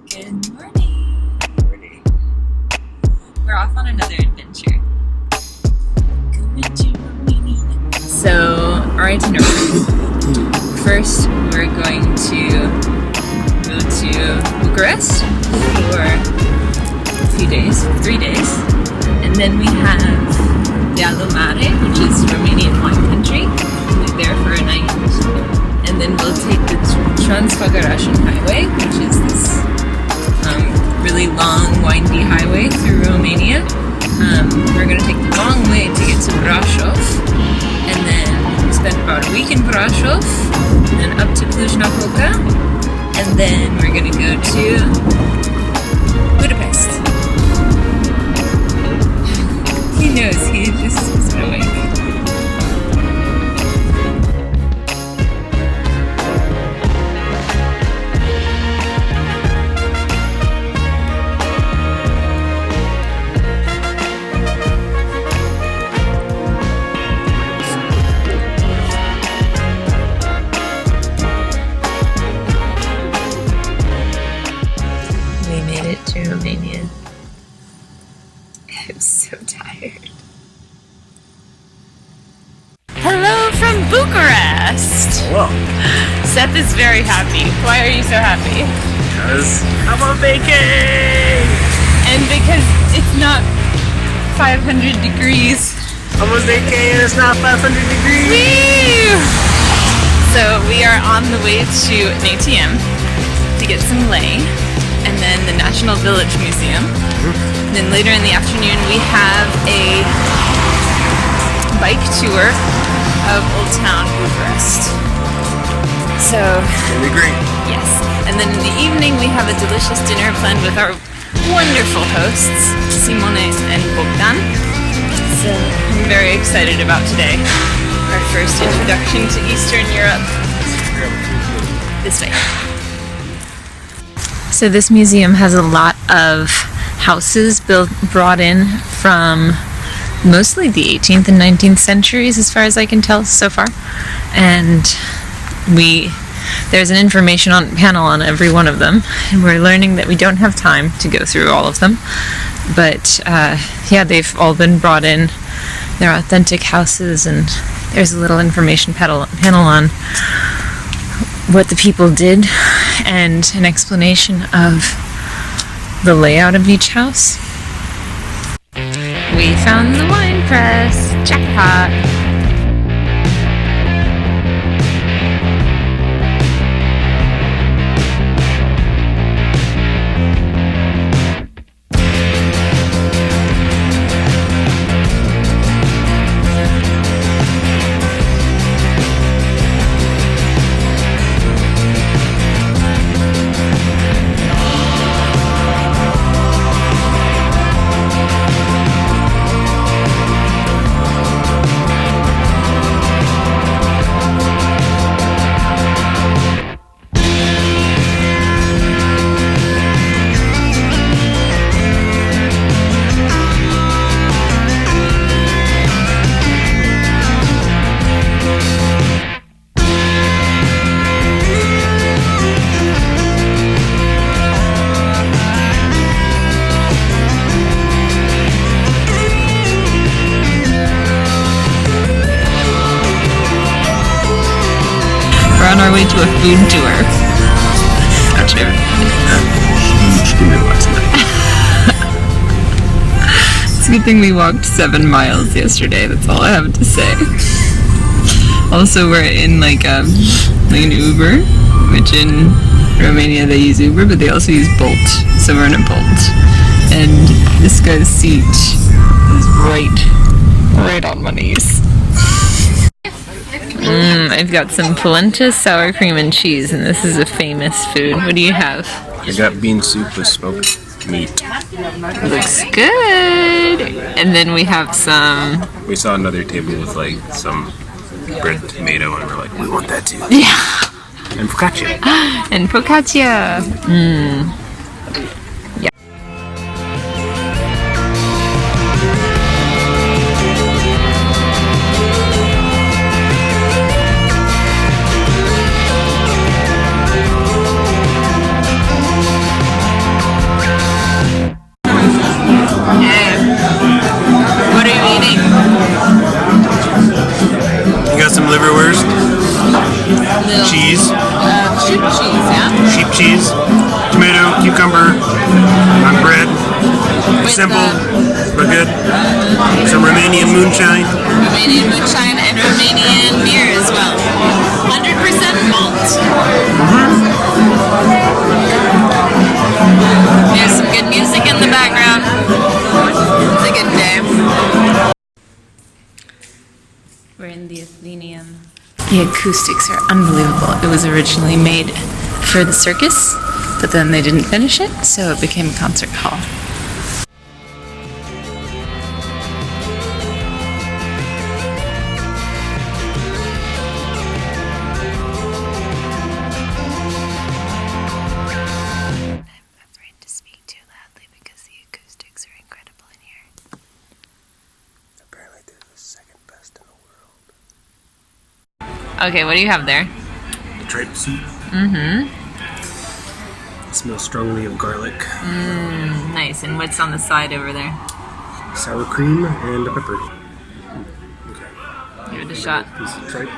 Good morning. Morning. We're off on another adventure. Coming to Romania. So, our itinerary. First, we're going to go to Bucharest for a few days, 3 days. And then we have Dealu Mare, which is Romanian wine country. We'll be there for a night. And then we'll take the Transfagarasan highway, which is this really long, windy highway through Romania. We're going to take the long way to get to Brasov, and then spend about a week in Brasov, and then up to Cluj-Napoca, and then we're going to go to Budapest. He knows, he just isn't awake. To Romania. I'm so tired. Hello from Bucharest! Hello. Seth is very happy. Why are you so happy? Because I'm on vacay! And because it's not 500 degrees. I'm on vacay and it's not 500 degrees! Woo! So we are on the way to an ATM to get some lei. And then the National Village Museum. And then later in the afternoon we have a bike tour of Old Town Bucharest. So, It'll be great. yes. And then in the evening we have a delicious dinner planned with our wonderful hosts, Simona and Bogdan. So I'm very excited about today. Our first introduction to Eastern Europe. This way. So this museum has a lot of houses brought in from mostly the 18th and 19th centuries, as far as I can tell so far. And there's an information panel on every one of them, and we're learning that we don't have time to go through all of them. But yeah, they've all been brought in. They're authentic houses, and there's a little information panel on what the people did and an explanation of the layout of each house. We found the wine press! Jackpot! On our way to a food tour. That's huge dinner last night. It's a good thing we walked 7 miles yesterday, that's all I have to say. Also, we're in like an Uber, which in Romania they use Uber, but they also use Bolt. So we're in a Bolt. And this guy's seat is right on my knees. I've got some polenta, sour cream, and cheese, and this is a famous food. What do you have? I got bean soup with smoked meat. Looks good! And then we have some... We saw another table with like some bread tomato and we're like, we want that too. Yeah! And focaccia. And focaccia! cucumber on bread. Simple, but good. Some Romanian moonshine. Romanian moonshine and Romanian beer as well. 100% malt. There's some good music in the background. It's a good day. We're in the Athenaeum. The acoustics are unbelievable. It was originally made for the circus, but then they didn't finish it, so it became a concert hall. Okay, what do you have there? Tripe soup. Mm-hmm. It smells strongly of garlic. Nice. And what's on the side over there? Sour cream and a pepper. Okay. Give it a shot. Piece of tripe.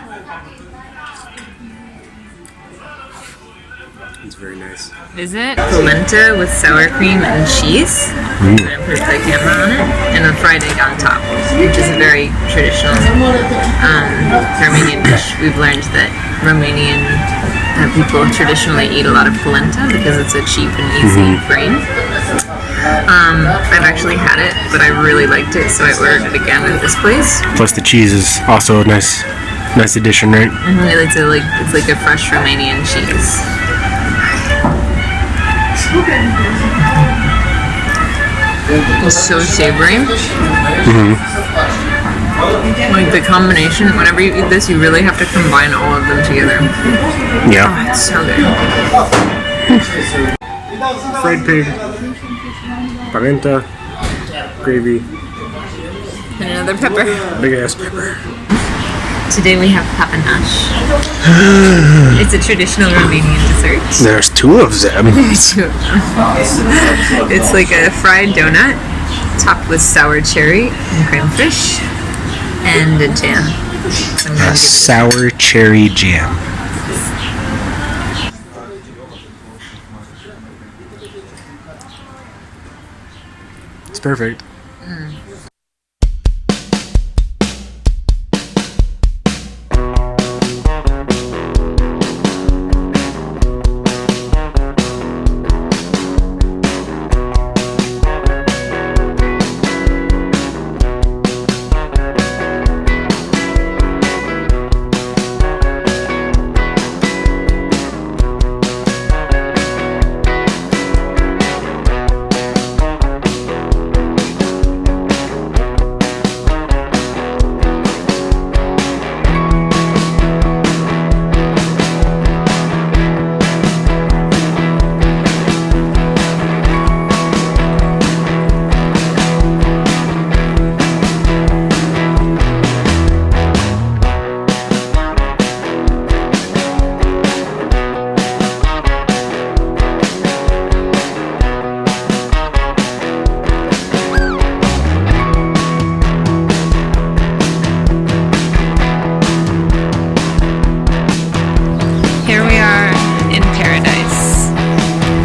It's very nice. Is it? Polenta with sour cream and cheese. And put the camera on it. And a fried egg on top, which is a very traditional Romanian dish. We've learned that Romanian people traditionally eat a lot of polenta because it's a cheap and easy grain. I've actually had it, but I really liked it, so I ordered it again at this place. Plus the cheese is also a nice addition, right? It's like a fresh Romanian cheese. It's so savory. Like the combination, whenever you eat this, you really have to combine all of them together. Yeah. Oh, it's so good. Fried pig, polenta, gravy, And another pepper. big ass pepper. Today we have papanash. It's a traditional Romanian dessert. There's two of them. It's like a fried donut topped with sour cherry and crayfish and a jam. So I'm gonna give it Sour cherry jam. It's perfect.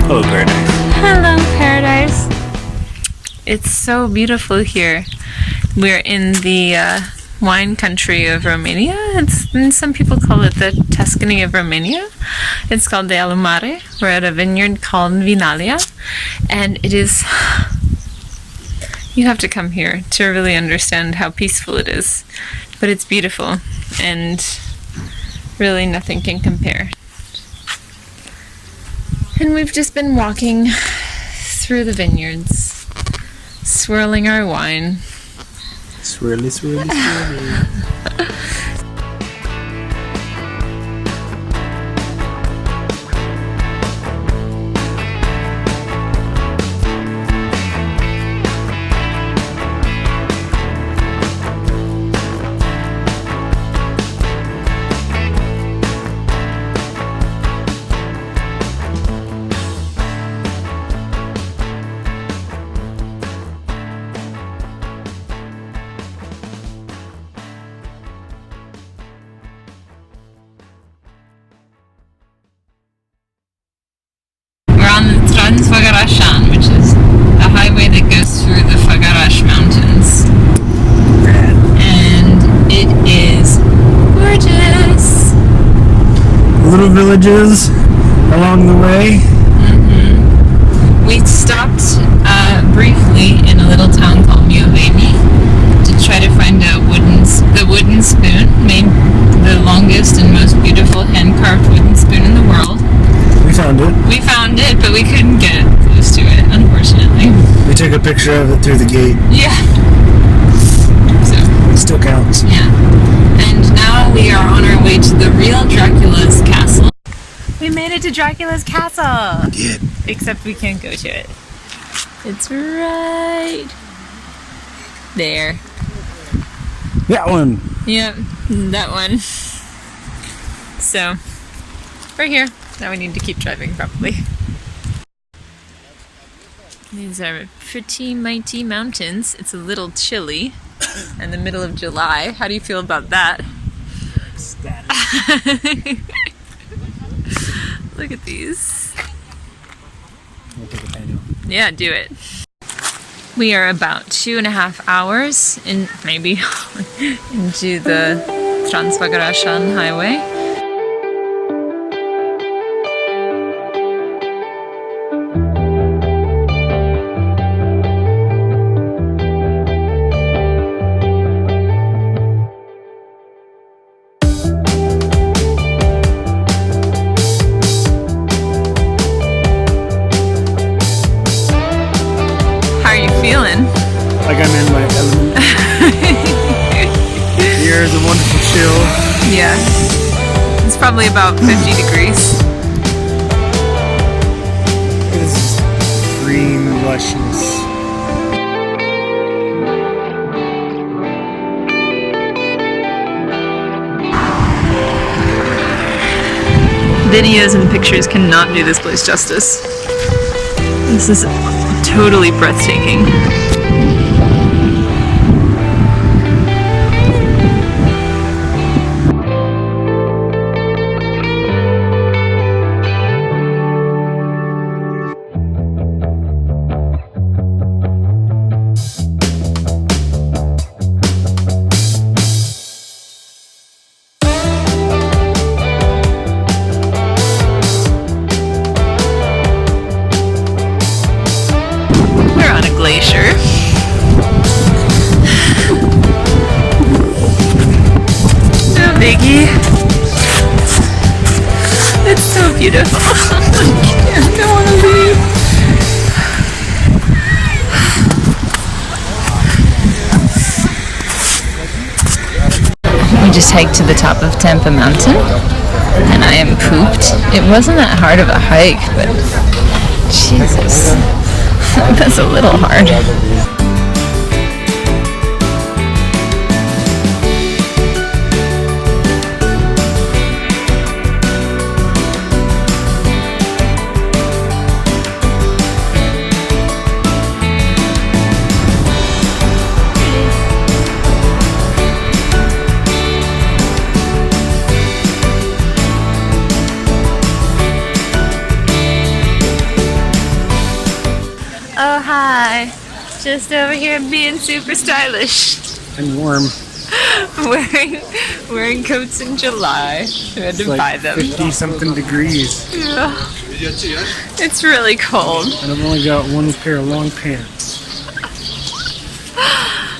Hello, paradise. Hello, paradise. It's so beautiful here. We're in the wine country of Romania. And some people call it the Tuscany of Romania. It's called Dealu Mare. We're at a vineyard called Vinalia. And it is... You have to come here to really understand how peaceful it is. But it's beautiful. And really nothing can compare. And we've just been walking through the vineyards, swirling our wine. Swirly, swirly, swirly. Transfagarasan, which is a highway that goes through the Fagarash Mountains. And it is gorgeous. Little villages along the way. We stopped briefly in a little town called Mioveni to try to find the wooden spoon, made the longest and most beautiful hand-carved wooden spoon in the world. We found it. We found it, but we couldn't get close to it, unfortunately. We took a picture of it through the gate. Yeah. So. It still counts. Yeah. And now we are on our way to the real Dracula's castle. We made it to Dracula's castle! Yeah. Except we can't go to it. It's right there. That one. Yep, that one. So, right here. Now we need to keep driving, probably. These are pretty mighty mountains. It's a little chilly in the middle of July. How do you feel about that? Ecstatic. Look at these. We'll take a panel. Yeah, do it. We are about 2.5 hours into the Transfagarasan highway. Like I'm in my element. Here is a wonderful chill. Yeah. It's probably about 50 degrees. This is green lushness. Videos and pictures cannot do this place justice. This is totally breathtaking. Glacier. No biggie. It's so beautiful. I don't want to leave. We just hiked to the top of Tampa Mountain, and I am pooped. It wasn't that hard of a hike, but Jesus. That's a little hard. Oh, hi. Just over here being super stylish. And warm. Wearing coats in July. We had to buy them. 50 something degrees. Yeah. It's really cold. And I've only got one pair of long pants.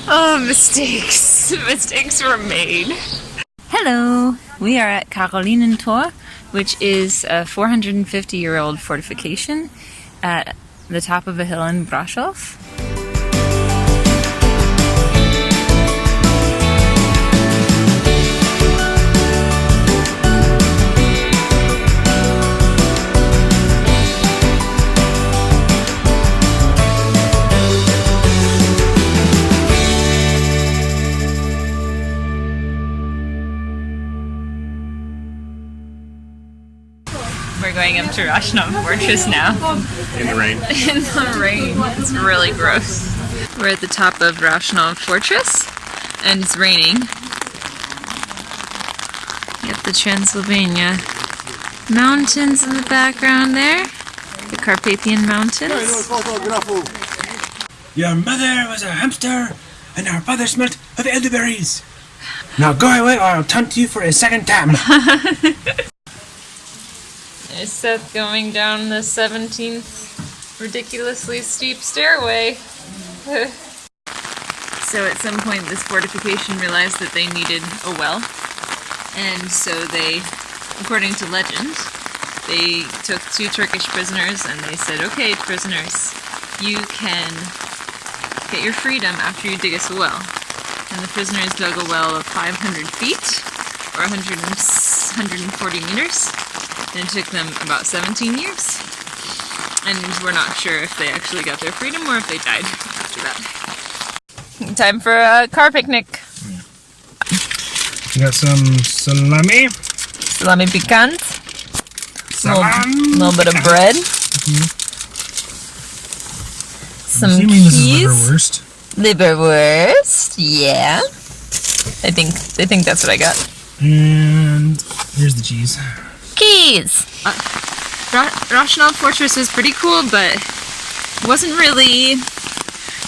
Oh, mistakes. Mistakes were made. Hello. We are at Karolinentor, which is a 450-year-old fortification at the top of a hill in Brasov. We're going up to Rashnov Fortress now. In the rain. In the rain. It's really gross. We're at the top of Rashnov Fortress, and it's raining. You have the Transylvania mountains in the background there. the Carpathian Mountains. Your mother was a hamster, and our father smelt of elderberries. Now go away, or I'll taunt you for a second time. There's Seth going down the 17th ridiculously steep stairway. So at some point this fortification realized that they needed a well, and so they, according to legend, they took 2 Turkish prisoners and they said, okay, prisoners, you can get your freedom after you dig us a well. And the prisoners dug a well of 500 feet, or 140 meters, and it took them about 17 years. And we're not sure if they actually got their freedom or if they died after that. Time for a car picnic. We got some salami. Salami picant. A little bit of bread. Some cheese. Liverwurst. Yeah. I think that's what I got. And here's the cheese. Keys! Rational Fortress was pretty cool, but wasn't really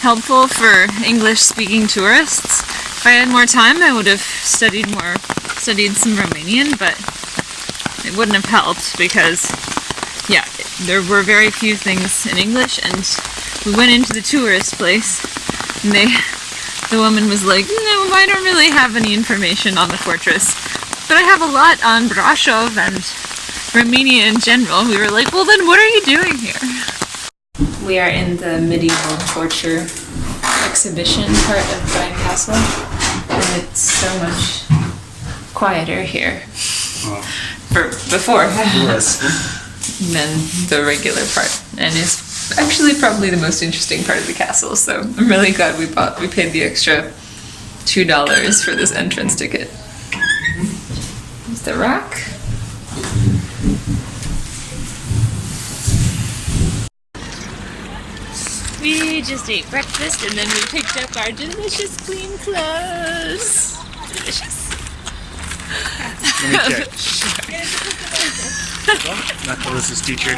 helpful for English-speaking tourists. If I had more time, I would have studied some Romanian, but it wouldn't have helped because, yeah, there were very few things in English, and we went into the tourist place, and the woman was like, no, I don't really have any information on the fortress, but I have a lot on Brasov and Romania in general. We were like, well then what are you doing here? We are in the medieval torture exhibition part of Brian Castle, and it's so much quieter here before than the regular part, and it's actually probably the most interesting part of the castle, so I'm really glad we paid the extra $2 for this entrance ticket. There's the rock. We just ate breakfast and then we picked up our delicious clean clothes. Delicious? Let me check. Not delicious, teacher.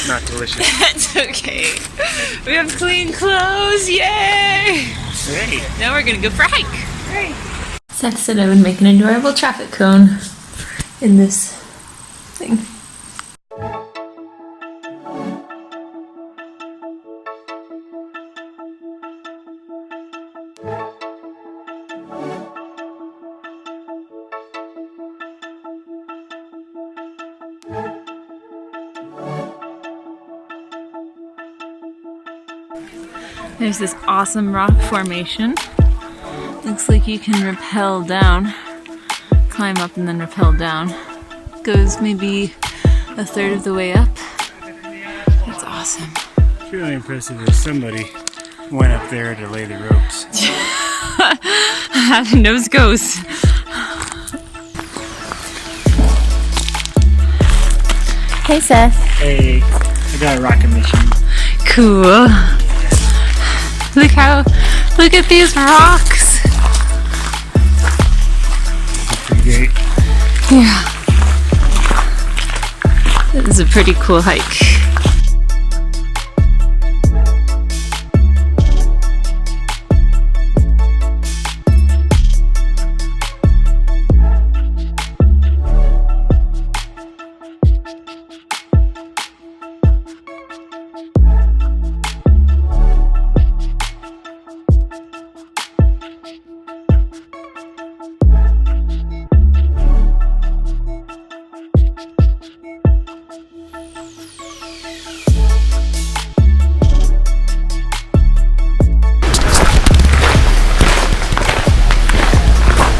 Not delicious. That's okay. We have clean clothes, yay! Hey. Now we're gonna go for a hike. Great. Seth said I would make an adorable traffic cone in this thing. There's this awesome rock formation. Looks like you can rappel down, climb up and then rappel down. Goes maybe a third of the way up. That's awesome. It's really impressive that somebody went up there to lay the ropes. Nose goes. Hey Seth. Hey, I got a rocket mission. Cool. Look at these rocks. Pretty great. Yeah. This is a pretty cool hike.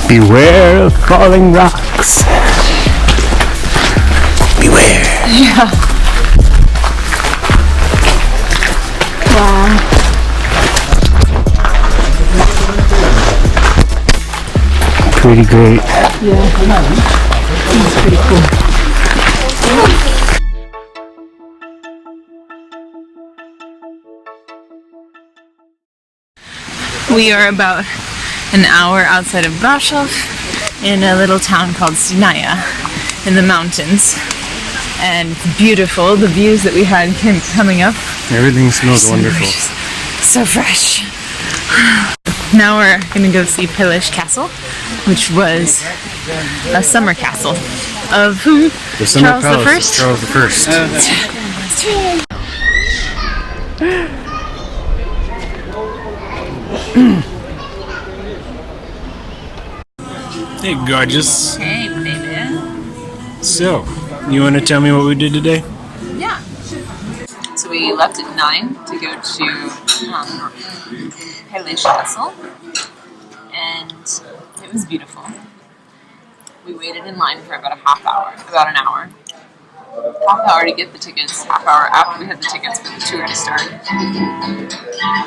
Beware of falling rocks. Beware. Yeah. Wow. Pretty great. Yeah. It's pretty cool. We are about an hour outside of Brasov in a little town called Sinaia in the mountains. and it's beautiful. The views that we had coming up. Everything smells wonderful. So fresh. Now we're gonna go see Pelish Castle, which was a summer castle of who? The summer Charles the palace. Charles the First. Hey, gorgeous. Hey, baby. So, you want to tell me what we did today? Yeah. So we left at 9 to go to Pelish Castle, and it was beautiful. We waited in line for about an hour. Half hour to get the tickets, half hour after we had the tickets for the tour to start.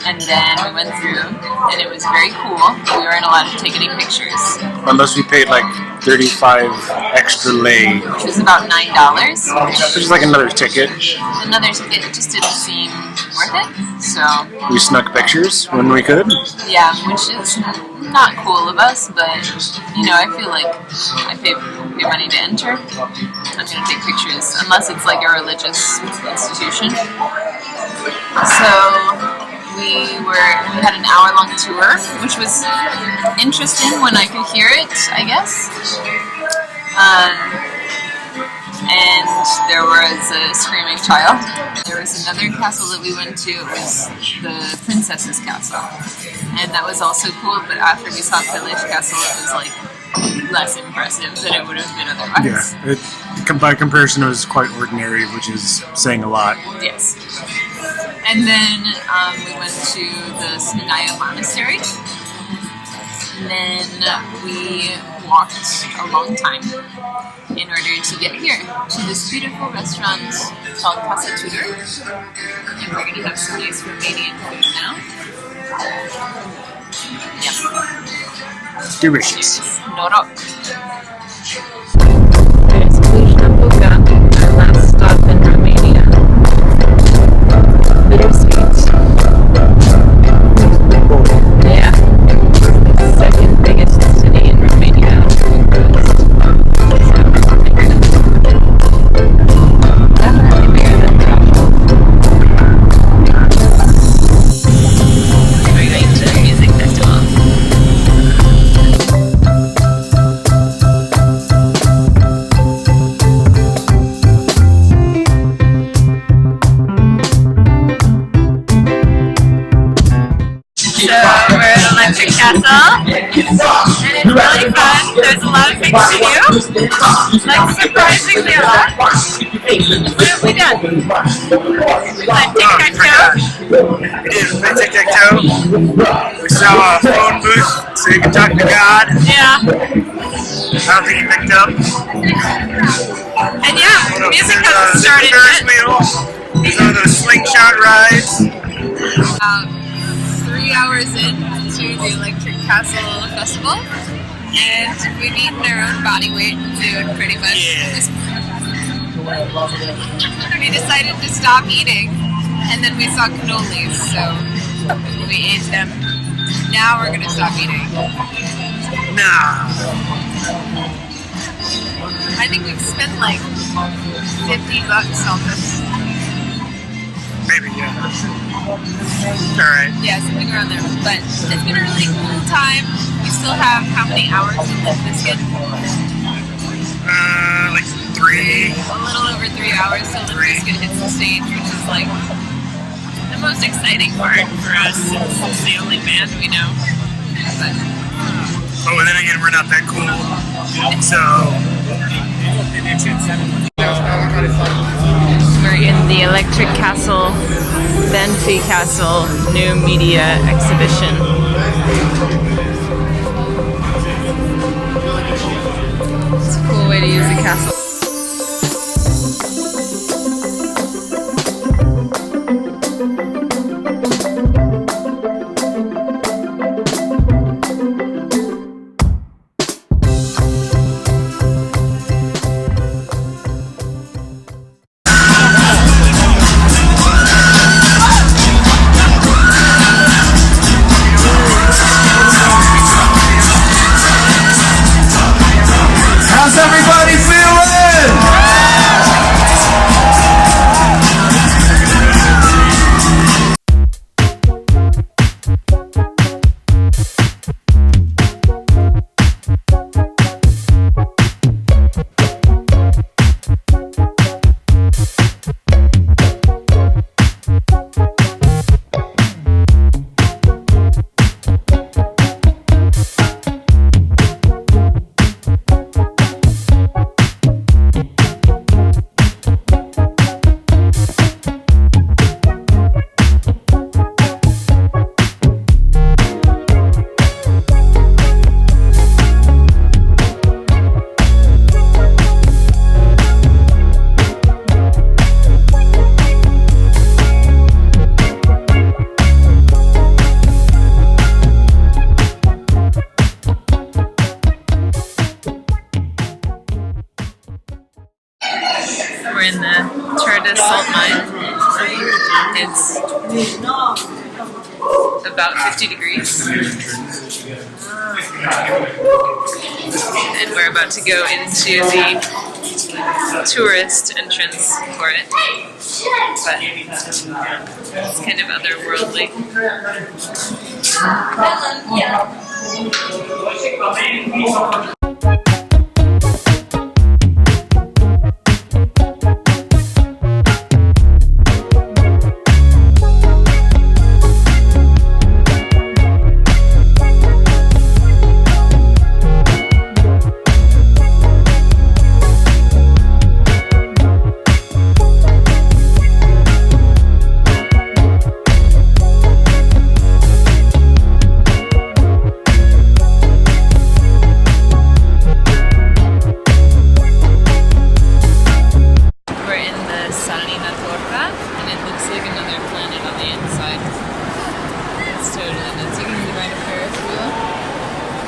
And then we went through, and it was very cool. We weren't allowed to take any pictures. Unless we paid like 35 extra lei. Which was about $9. Which is like another ticket. It just didn't seem worth it. So We snuck pictures when we could. yeah, which is not cool of us, but you know, I feel like I pay money to enter. I'm gonna take pictures, unless it's like a religious institution. So we had an hour-long tour, which was interesting when I could hear it, I guess. And there was a screaming child. There was another castle that we went to. It was the princess's castle, and that was also cool. But after we saw Pelish Castle, it was like less impressive than it would have been otherwise. Yeah, by comparison, it was quite ordinary, which is saying a lot. Yes. And then we went to the Sinaya Monastery. And then we walked a long time in order to get here to this beautiful restaurant called Casa Tudor. And we're going to have some nice Romanian food now. Yeah. Delicious. Noroc. There's Cluj-Napoca, our last stop in Romania. Bittersweet. Yeah. The second biggest city in Romania. Definitely bigger than Brasov. We're going to the music festival. Electric Castle, and it's really fun. There's a lot of things to do, like surprisingly a lot. What have we done? We played tic-tac-toe. We did play tic-tac-toe. We saw a phone booth so you could talk to God. Yeah. I don't think he picked up. And yeah, music hasn't started Ferris yet. wheel. Some of those slingshot rides. 3 hours into the Electric Castle Festival, and we've eaten our own body weight in food pretty much. We decided to stop eating, and then we saw cannolis, so we ate them. Now we're gonna stop eating. Nah. I think we've spent like $50 on this. Maybe, yeah. Alright. Yeah, something around there. But it's been a really cool time. We still have how many hours in Limp Bizkit? Like 3. A little over 3 hours till Limp Bizkit hits the stage, which is like the most exciting part for us since it's the only band we know. But Oh, and then again, we're not that cool. So. we're in the Electric Castle, Banfi Castle new media exhibition. It's a cool way to use a castle. How's everybody feeling? About 50 degrees. And we're about to go into the tourist entrance for it. But it's kind of otherworldly.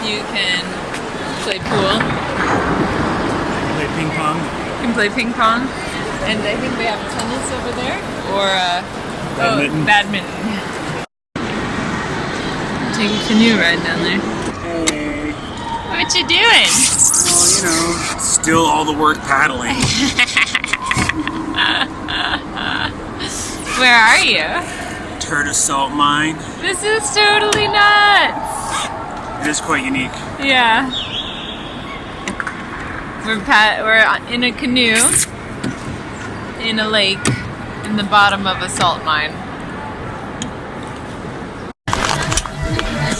You can play pool. Play ping pong. You can play ping pong. And I think they have tennis over there. Or badminton. Badminton. Take a canoe ride down there. Hey. What you doing? Well, you know, still all the work paddling. Where are you? Turtle salt mine. This is totally nuts. It is quite unique. Yeah. We're in a canoe in a lake in the bottom of a salt mine.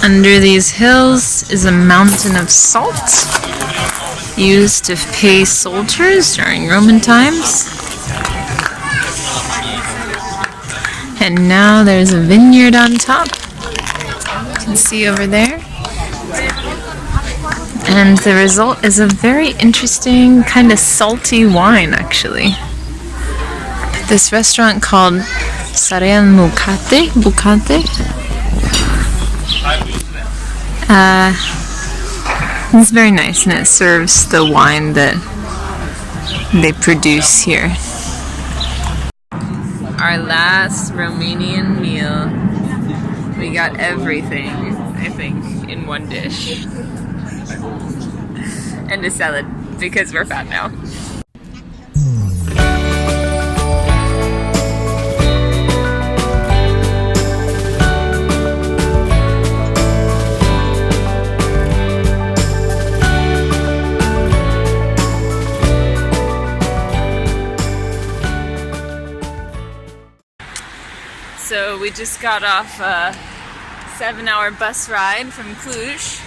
Under these hills is a mountain of salt used to pay soldiers during Roman times. And now there's a vineyard on top. You can see over there. And the result is a very interesting kind of salty wine, actually. This restaurant called Bucate. It's very nice, and it serves the wine that they produce here. Our last Romanian meal. We got everything, I think, in one dish. And a salad, because we're fat now. So we just got off a 7-hour bus ride from Cluj,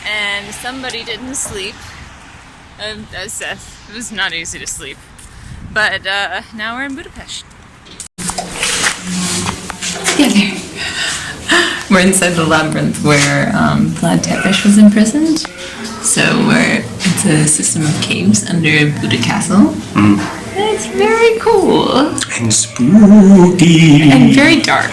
and somebody didn't sleep. As Seth, it was not easy to sleep. But now we're in Budapest. Together. We're inside the labyrinth where Vlad Tepes was imprisoned. So it's a system of caves under Buda Castle. It's very cool. And spooky. And very dark.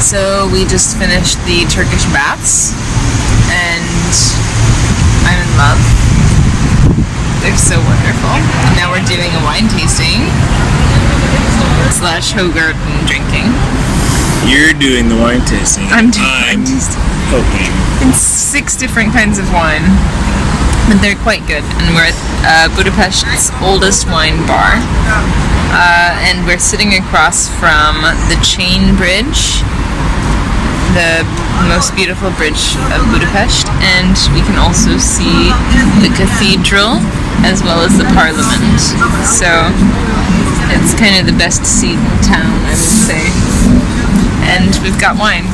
So we just finished the Turkish baths, and I'm in love. They're so wonderful. And now we're doing a wine tasting / Hogarten drinking. You're doing the wine tasting. I'm hoping. It's 6 different kinds of wine, but they're quite good. And we're at Budapest's oldest wine bar, and we're sitting across from the Chain Bridge, the most beautiful bridge of Budapest, and we can also see the cathedral as well as the parliament. So it's kind of the best seat in town, I would say. And we've got wine.